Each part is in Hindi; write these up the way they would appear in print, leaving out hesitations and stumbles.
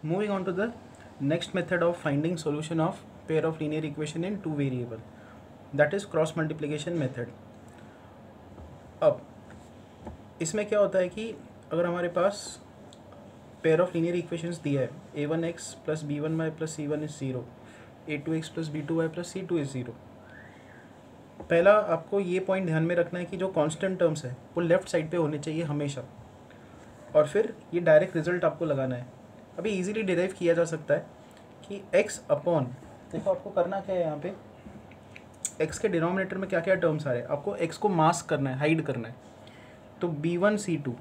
Moving on to the next method of finding solution of pair of linear equation in two variable, that is cross multiplication method. अब इसमें क्या होता है कि अगर हमारे पास पेयर ऑफ लीनियर इक्वेशंस दिया है a1x plus b1y plus c1 is 0, a2x plus b2y plus c2 is 0, पहला आपको ये पॉइंट ध्यान में रखना है कि जो कांस्टेंट टर्म्स है वो लेफ्ट साइड पे होने चाहिए हमेशा, और फिर ये डायरेक्ट रिजल्ट आपको लगाना है. अभी इजीली डिराइव किया जा सकता है कि x अपॉन, देखो आपको करना क्या है, यहाँ पे x के डिनोमिनेटर में क्या क्या टर्म्स आ रहे हैं, आपको x को मास्क करना है, हाइड करना है. तो b1c2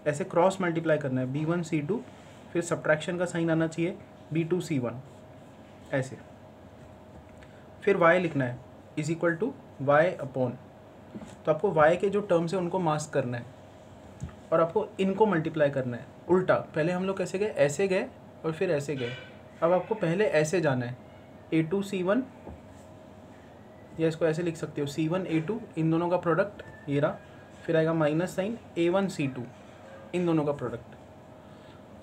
ऐसे क्रॉस मल्टीप्लाई करना है, b1c2, फिर सब्ट्रैक्शन का साइन आना चाहिए b2c1 ऐसे, फिर y लिखना है is equal to y upon. तो आपको y के जो टर्म्स है उनको मास्क करना है और आपको इनको मल्टीप्लाई करना है उल्टा. पहले हम लोग कैसे गए, ऐसे गए और फिर ऐसे गए. अब आपको पहले ऐसे जाना है, a2c1, या इसको ऐसे लिख सकते हो c1 a2, इन दोनों का प्रोडक्ट ये रहा, फिर आएगा माइनस साइन a1c2, इन दोनों का प्रोडक्ट,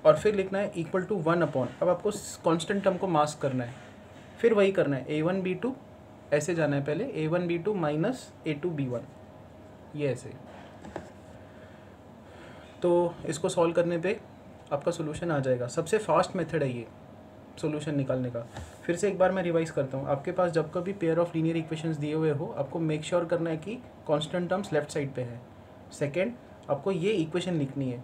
और फिर लिखना है इक्वल टू 1 अपॉन. अब आपको कांस्टेंट टर्म को मास्क करना है, फिर वही करना है a1 b2, ऐसे जाना है पहले a1 b2 minus a2 b1, ये ऐसे. तो इसको सॉल्व करने पे आपका सोल्यूशन आ जाएगा. सबसे फास्ट मेथड है ये सोल्यूशन निकालने का. फिर से एक बार मैं रिवाइज करता हूँ. आपके पास जब कभी पेयर ऑफ लीनियर इक्वेशंस दिए हुए हो, आपको मेक श्योर करना है कि कांस्टेंट टर्म्स लेफ्ट साइड पे है. सेकंड, आपको ये इक्वेशन लिखनी है,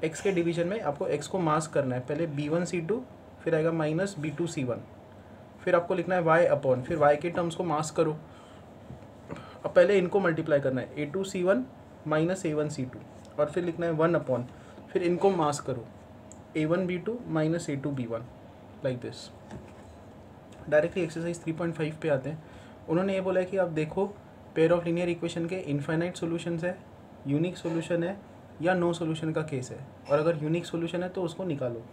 x के डिवीजन में आपको x को मास्क करना है, पहले b1c2, फिर आएगा माइनस b2c1, फिर आपको लिखना है y अपॉन, फिर y के टर्म्स को मास्क करो. अब पहले इनको मल्टीप्लाई करना है, a2c1 माइनस a1c2, और फिर लिखना है 1 अपॉन, फिर इनको मास्क करो a1b2 minus a2b1, like this. Directly exercise 3.5 पे आते हैं. उन्होंने ये बोला है कि आप देखो पेयर ऑफ लीनियर इक्वेशन के इनफाइनाइट सॉल्यूशंस है, यूनिक सॉल्यूशन है, या नो सॉल्यूशन का केस है, और अगर यूनिक सॉल्यूशन है तो उसको निकालो.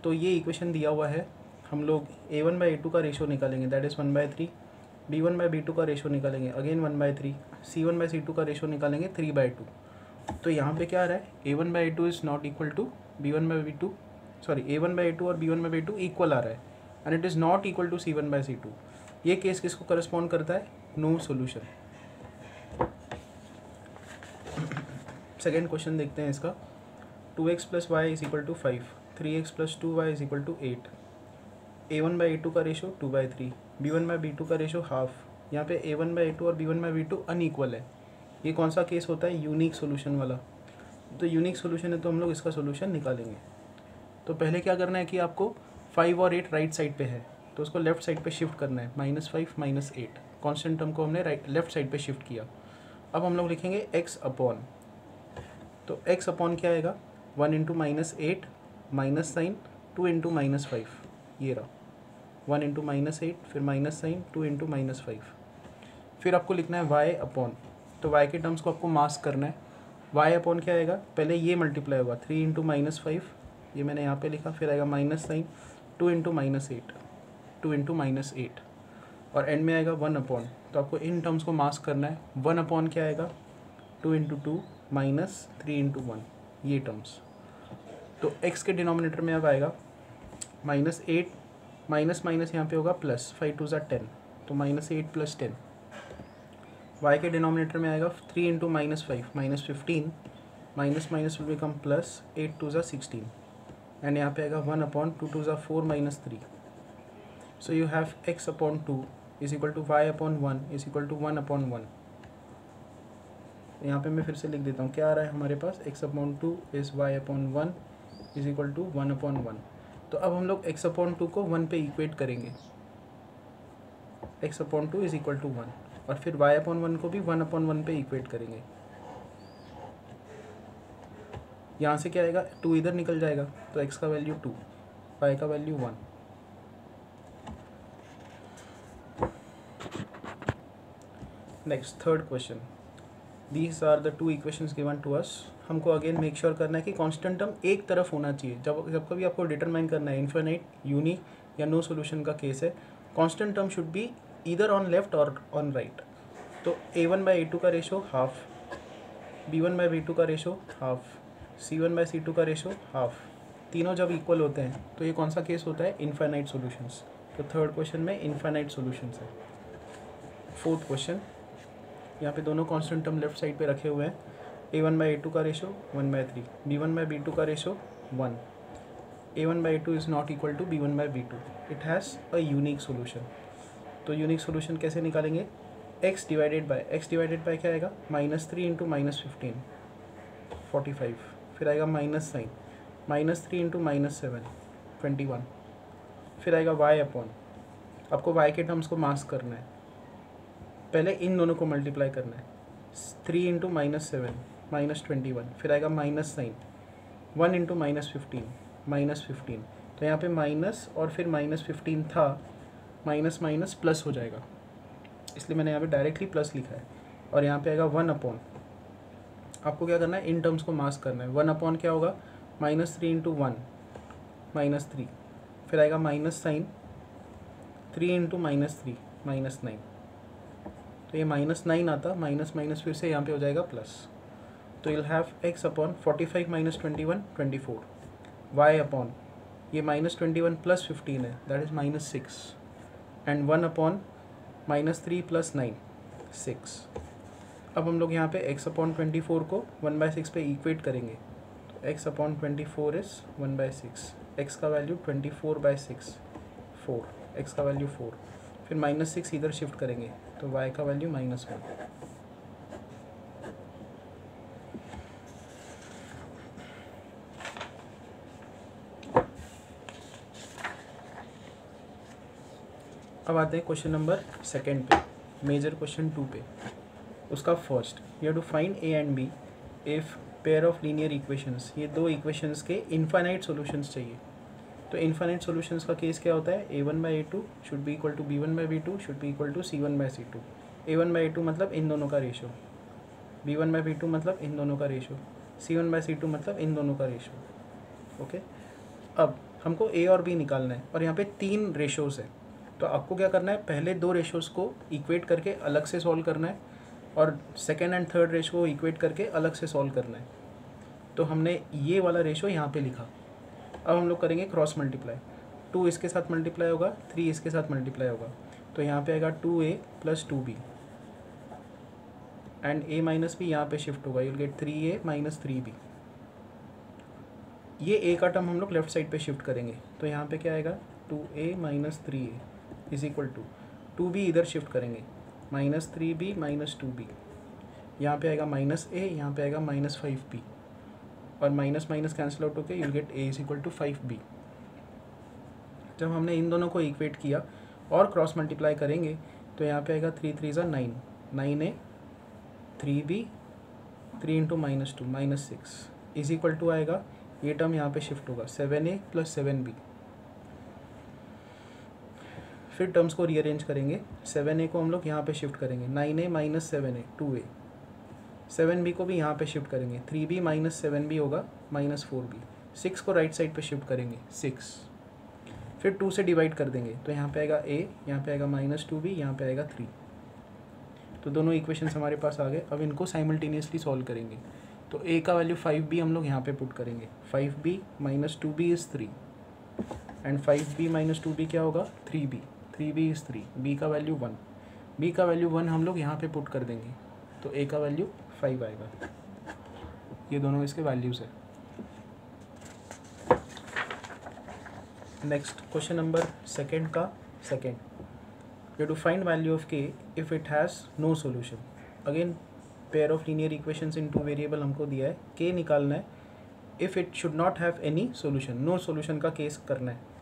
तो ये इक्वेशन दिया हुआ है, हम लोग a1/a2 का रेशो निकालेंगे, दैट इज़ 1/3, b1/b2 का रेशो निकालेंगे, अगेन 1/3, c1/c2 का रेशो निकालेंगे 3/2. तो यहाँ पे क्या आ रहा है, a1/a2 is not equal to b1/b2, sorry a1/a2 और b1/b2 इक्वल आ रहा है, and it is not equal to c1/c2. ये केस किसको करस्पॉन्ड करता है, नो सॉल्यूशन. सेकेंड क्वेश्चन देखते हैं इसका. 2x plus y is equal to 5, 3x plus 2y is equal to 8, a1/a2 का रेशो 2/3, b1/b2 का रेशो हाफ. यहाँ पे a1/a2 और b1/b2 अनइक्वल है. ये कौन सा केस होता है, यूनिक सोल्यूशन वाला. तो यूनिक सोल्यूशन है तो हम लोग इसका सोल्यूशन निकालेंगे. तो पहले क्या करना है कि आपको 5 और 8 राइट साइड पे है, तो उसको लेफ्ट साइड पे शिफ्ट करना है, -5 -8. कांस्टेंट टर्म को हमने राइट लेफ्ट साइड पे शिफ्ट किया. अब हम लोग लिखेंगे x अपॉन, तो x अपॉन क्या आएगा, 1 इंटू -8 माइनस साइन 2 इंटू -5, ये रहा 1 इंटू -8, फिर माइनस साइन 2 इंटू -5. फिर आपको लिखना है y अपॉन, तो y के टर्म्स को आपको मास्क करना है. y अपॉन क्या आएगा, पहले ये मल्टीप्लाई होगा 3 इंटू -5, ये मैंने यहाँ पे लिखा, फिर आएगा माइनस साइन 2 इंटू -8, 2 इंटू -8, और एंड में आएगा 1 अपॉन. तो आपको इन टर्म्स को मास्क करना है. 1 अपॉन क्या आएगा, 2 इंटू 2 माइनस 3 इंटू 1, ये टर्म्स. तो x के डिनोमिनेटर में अब आएगा -8, माइनस माइनस यहाँ पे होगा प्लस, 5 2 = 10, तो -8 + 10. y के डिनोमिनेटर में आएगा 3 into -5 -15, minus minus will become plus, 8 2 = 16, and यहाँ पे आएगा 1 upon 2 2 = 4 -3. So you have x upon 2 is equal to y upon 1 is equal to 1 upon 1. यहाँ पे मैं फिर से लिख देता हूँ, क्या आ रहा है हमारे पास, x upon 2 is y upon 1 is equal to 1 upon 1. तो अब हम लोग x अपॉन 2 को 1 पे इक्वेट करेंगे, x upon 2 is equal to 1, और फिर y अपॉन 1 को भी 1 अपॉन 1 पे इक्वेट करेंगे. यहाँ से क्या आएगा, 2 इधर निकल जाएगा, तो x का वैल्यू 2, y का value 1. Next third question. These are the two equations given to us. हमको अगेन मेक श्योर करना है कि कांस्टेंट टर्म एक तरफ होना चाहिए. जब कभी आपको डिटरमाइन करना है इनफाइनाइट, यूनिक या नो सॉल्यूशन का केस है, constant term should be either on left और ऑन राइट. तो a1/a2 का रेशो हाफ, b1/b2 का रेशो हाफ, c1/c2 का रेशो हाफ, तीनों जब इक्वल होते हैं तो ये कौन सा केस होता है, इनफाइनाइट सॉल्यूशंस। तो थर्ड क्वेश्चन में इनफाइनाइट सॉल्यूशंस है। फोर्थ क्वेश्चन, यहाँ पे दोनों कांस्टेंट टर्म लेफ्ट साइड पे रखे हुए हैं। a1/a2 का रेशो 1/3, b1/b2 का ratio 1, a1/a2 is not equal to b1/b2, it has a unique solution. तो यूनिक सोल्यूशन कैसे निकालेंगे, x डिवाइडेड बाय क्या आएगा, -3 इंटू -15 45, फिर आएगा माइनस साइन, -3 इंटू -7 21, फिर आएगा y अपॉन, आपको y के टर्म्स को मास्क करना है, पहले इन दोनों को मल्टीप्लाई करना है, 3 इंटू -7 -21, फिर आएगा माइनस साइन, 1 इंटू -15 तो यहाँ पे माइनस और फिर -15 था, माइनस माइनस प्लस हो जाएगा, इसलिए मैंने यहाँ पे डायरेक्टली प्लस लिखा है। और यहाँ पे आएगा 1 अपॉन, आपको क्या करना है, इन टर्म्स को मास्क करना है। 1 अपॉन क्या होगा, -3 इंटू 1 -3, फिर आएगा माइनस साइन, 3 इंटू -3 -9, तो ये -9 आता, माइनस माइनस फिर से यहाँ पे हो जाएगा प्लस। तो you'll have x upon 45 - 21 24, y upon ये -21 + 15 है, दैट इज़ -6, एंड 1 अपॉन -3 + 9 6। अब हम लोग यहाँ पे x अपॉन 24 को 1/6 पे इक्वेट करेंगे, तो x अपॉन 24 इज़ 1/6, x का वैल्यू 24/6 4, x का वैल्यू 4, फिर -6 इधर शिफ्ट करेंगे तो y का वैल्यू -1। अब आते हैं क्वेश्चन नंबर सेकेंड पे, मेजर क्वेश्चन 2 पे। उसका first, you have to find a and b if pair of linear equations, ये दो इक्वेशंस के इनफाइनाइट सॉल्यूशंस चाहिए। तो इनफाइनाइट सॉल्यूशंस का केस क्या होता है, a1/a2 should be equal to b1/b2 should be equal to c1/c2। a1/a2 मतलब इन दोनों का रेशो, b1/b2 मतलब इन दोनों का रेशो, c1/c2 मतलब इन दोनों का रेशो। ओके, अब हमको a और b निकालना है और यहाँ पे 3 रेशोज़ है। तो आपको क्या करना है, पहले 2 रेशोज़ को इक्वेट करके अलग से सॉल्व करना है और सेकेंड एंड थर्ड रेशो को इक्वेट करके अलग से सॉल्व करना है। तो हमने ये वाला रेशो यहाँ पे लिखा। अब हम लोग करेंगे क्रॉस मल्टीप्लाई, 2 इसके साथ मल्टीप्लाई होगा, 3 इसके साथ मल्टीप्लाई होगा, तो यहाँ पे आएगा 2a + 2b and a minus B यहाँ पे शिफ्ट होगा, यूल गेट 3a - 3b। ये a का टर्म हम लोग लेफ्ट साइड पे शिफ्ट करेंगे, तो यहाँ पे क्या आएगा, 2a - 3a is equal to 2b इधर शिफ्ट करेंगे, -3b - 2b, यहाँ पे आएगा -a, यहाँ पे आएगा -5b, और माइनस माइनस कैंसिल आउट होकर you'll get a is equal to 5b। जब हमने इन दोनों को इक्वेट किया और क्रॉस मल्टीप्लाई करेंगे तो यहाँ पे आएगा 3 3 = 9, 9a 3b 3 into -2 -6 is equal to आएगा, ये टर्म यहाँ पे शिफ्ट होगा 7a + 7b। फिर टर्म्स को रीअरेंज करेंगे, 7a को हम लोग यहाँ पे शिफ्ट करेंगे, 9a - 7a 2a, 7b को भी यहाँ पे शिफ्ट करेंगे, 3b - 7b होगा -4b, 6 को राइट साइड पे शिफ्ट करेंगे 6, फिर 2 से डिवाइड कर देंगे तो यहाँ पे आएगा a, यहाँ पे आएगा -2b, यहाँ पे आएगा 3। तो दोनों इक्वेशंस हमारे पास आ गए। अब इनको साइमल्टेनियसली सॉल्व करेंगे, तो a का वैल्यू 5b हम लोग यहाँ पे पुट करेंगे, 5b - 2b is 3 and 5b - 2b क्या होगा, 3b, 3b इज़ 3, b का वैल्यू 1, b का वैल्यू 1 हम लोग यहाँ पे पुट कर देंगे, तो a का वैल्यू 5 आएगा। ये दोनों इसके वैल्यूज़ है। नेक्स्ट क्वेश्चन नंबर सेकेंड का second, you to find value of k if it has no solution. Again pair of linear equations in 2 variable हमको दिया है, k निकालना है if it should not have any solution, no solution का केस करना है।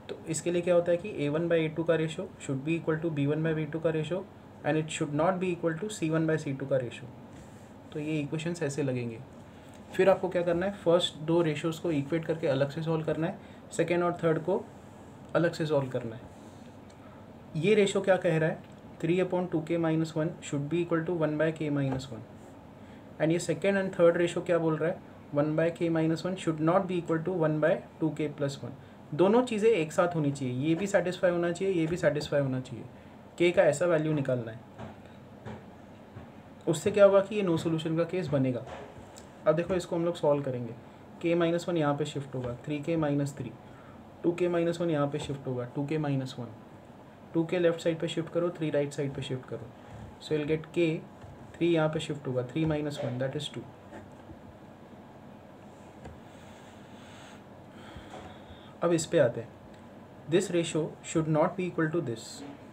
तो इसके लिए क्या होता है कि a1/a2 का ratio should be equal to b1/b2 का ratio and it should not be equal to c1/c2 का रेशो। तो ये इक्वेशंस ऐसे लगेंगे। फिर आपको क्या करना है, फर्स्ट 2 रेशोज़ को इक्वेट करके अलग से सॉल्व करना है, सेकेंड और थर्ड को अलग से सॉल्व करना है। ये रेशो क्या कह रहा है, 3/2k - 1 should be equal to 1/k - 1, and ये सेकेंड एंड थर्ड रेशो क्या बोल रहा है, 1/k - 1 should not be equal to 1/2k + 1। दोनों चीज़ें एक साथ होनी चाहिए, ये भी सेटिस्फाई होना चाहिए, ये भी सेटिस्फाई होना चाहिए। k का ऐसा वैल्यू निकालना है, उससे क्या होगा कि ये नो सोल्यूशन का केस बनेगा। अब देखो इसको हम लोग सॉल्व करेंगे, k माइनस वन यहाँ पर शिफ्ट होगा 3k minus three, 2k minus one यहाँ पर शिफ्ट होगा 2k minus one, 2k left side पे शिफ्ट करो, 3 राइट साइड पे शिफ्ट करो, सो विल गेट k, 3 यहाँ पे शिफ्ट होगा 3 माइनस वन दैट इज 2। अब इस पे आते हैं, this ratio should not be equal to this,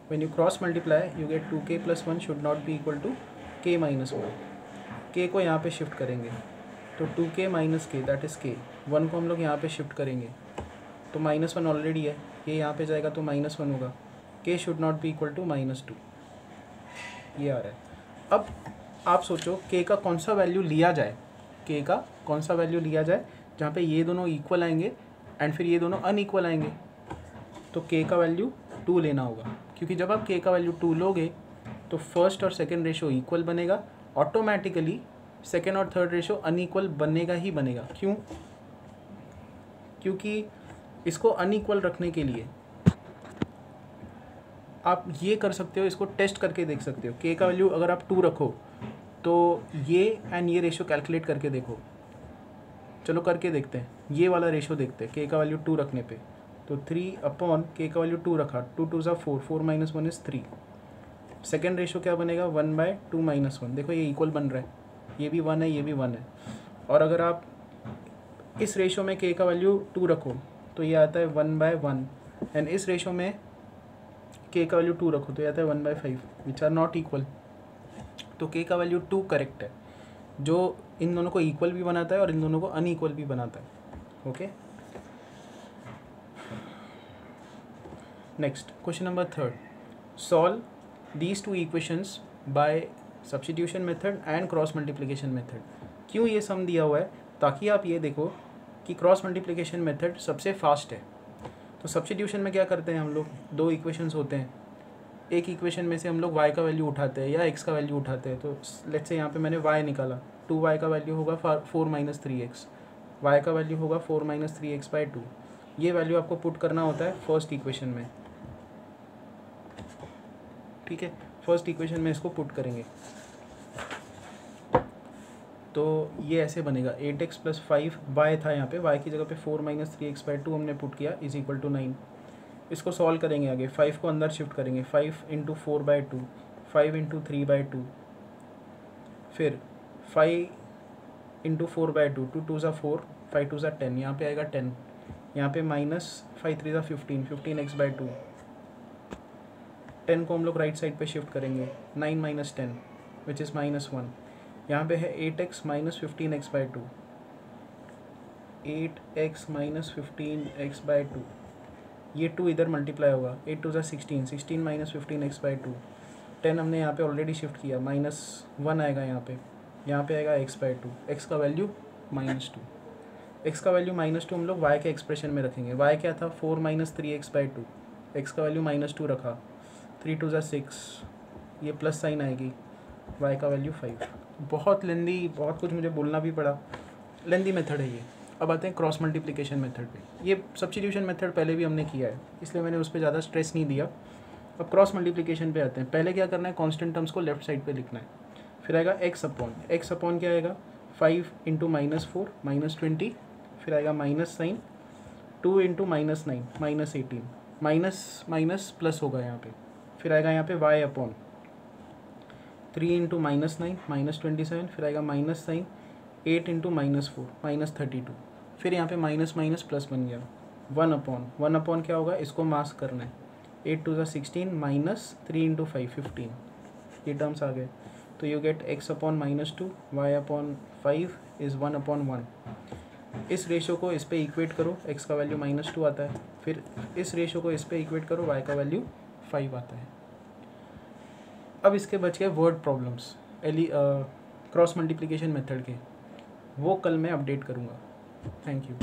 when you cross multiply you get 2k plus one should not be equal to k minus one. k को यहाँ पे शिफ्ट करेंगे तो 2k माइनस के दैट इज़ k, 1 को हम लोग यहाँ पे शिफ्ट करेंगे तो माइनस वन ऑलरेडी है, ये यहाँ पे जाएगा तो माइनस वन होगा, k should not be equal to minus two, ये आ रहा है। अब आप सोचो k का कौन सा वैल्यू लिया जाए, k का कौन सा वैल्यू लिया जाए जहाँ पे ये दोनों इक्वल आएंगे एंड फिर ये दोनों अनइक्वल आएंगे, तो k का वैल्यू 2 लेना होगा, क्योंकि जब आप k का वैल्यू 2 लोगे तो फर्स्ट और सेकंड रेशो इक्वल बनेगा, ऑटोमेटिकली सेकंड और थर्ड रेशो अनइक्वल बनेगा ही बनेगा। क्यों? क्योंकि इसको अनइक्वल रखने के लिए आप ये कर सकते हो, इसको टेस्ट करके देख सकते हो। k का वैल्यू अगर आप 2 रखो तो ये एंड ये रेशो कैलकुलेट करके देखो, चलो करके देखते हैं, ये वाला रेशो देखते हैं k का वैल्यू 2 रखने पे, तो 3 अपॉन k का वैल्यू 2 रखा, 2 2 ज़ा 4, 4 minus one is 3। Second ratio क्या बनेगा 1/2 माइनस वन, देखो ये इक्वल बन रहा है, ये भी 1 है ये भी 1 है। और अगर आप इस रेशो में k का वैल्यू 2 रखो तो ये आता है 1/1 एंड इस रेशो में k का वैल्यू 2 रखो तो ये आता है 1/5, विच आर नॉट इक्वल। तो k का वैल्यू 2 करेक्ट है, जो इन दोनों को इक्वल भी बनाता है और इन दोनों को अनइक्वल भी बनाता है। Okay, next question number 3, solve these two equations bye substitution method and cross multiplication method. क्यों ये सम दिया हुआ है? ताकि आप ये देखो कि क्रॉस मल्टीप्लिकेशन मेथड सबसे फास्ट है। तो सब्स्टिट्यूशन में क्या करते हैं हम लोग, 2 इक्वेशंस होते हैं, एक इक्वेशन में से हम लोग y का वैल्यू उठाते हैं या x का वैल्यू उठाते हैं। तो लेट्स से यहाँ पे मैंने y निकाला, 2y का वैल्यू होगा 4 माइनस 3x, y का वैल्यू होगा 4 माइनस 3x/2। ये वैल्यू आपको पुट करना होता है फर्स्ट इक्वेशन में, ठीक है, फर्स्ट इक्वेशन में इसको पुट करेंगे तो ये ऐसे बनेगा 8x प्लस 5, y था यहाँ पे, y की जगह पे 4 माइनस 3x/2 हमने पुट किया इज इक्वल टू 9। इसको सॉल्व करेंगे आगे, 5 को अंदर शिफ्ट करेंगे, 5 इंटू 4/2, 5 इंटू 3/2, फिर 5 इंटू 4/2, 2 2 ज़ा 4, 5 2 ज़ा 10, यहाँ पे आएगा 10, यहाँ पे माइनस 5 3 ज़ा 15, 15x/2, 10 को हम लोग राइट साइड पे शिफ्ट करेंगे, 9 माइनस 10 विच इज़ -1, यहाँ पे है 8x minus 15x/2, 8x minus 15x/2, ये 2 इधर मल्टीप्लाई होगा, 8 2 ज़ा 16, 16 माइनस 15x/2, 10 हमने यहाँ पे ऑलरेडी शिफ्ट किया, -1 आएगा यहाँ पे आएगा x/2, x का वैल्यू -2, x का वैल्यू -2 हम लोग y के एक्सप्रेशन में रखेंगे। y क्या था 4 माइनस 3x/2, x का वैल्यू -2 रखा, 3 2 ज़ा 6, ये प्लस साइन आएगी, y का वैल्यू 5। बहुत लेंदी, बहुत कुछ मुझे बोलना भी पड़ा, लेंदी मेथड है ये। अब आते हैं क्रॉस मल्टीप्लिकेशन मेथड पे। ये सब्स्टिट्यूशन मेथड पहले भी हमने किया है, इसलिए मैंने उस पर ज़्यादा स्ट्रेस नहीं दिया। अब क्रॉस मल्टीप्लिकेशन पे आते हैं। पहले क्या करना है, कांस्टेंट टर्म्स को लेफ्ट साइड पे लिखना है, फिर आएगा x अपॉन क्या आएगा 5 इंटू -4 -20, फिर आएगा minus sign, 2 into -9 -18, minus minus plus होगा यहाँ पे, फिर आएगा यहाँ पे y अपॉन 3 इंटू -9 -27, फिर आएगा माइनस साइन 8 इंटू -4 -32, फिर यहाँ पे माइनस माइनस प्लस बन गया, 1 अपॉन क्या होगा, इसको मास्क करना है, 8 2 ज़ा 16 माइनस 3 इंटू 5 15, ये टर्म्स आ गए। तो you get x upon -2, y upon 5 is 1/1। इस रेशो को इस पे इक्वेट करो, x का वैल्यू -2 आता है, फिर इस रेशो को इस पे इक्वेट करो, y का वैल्यू 5 आता है। अब इसके बच गए word problems cross multiplication method के, वो कल मैं अपडेट करूँगा। Thank you.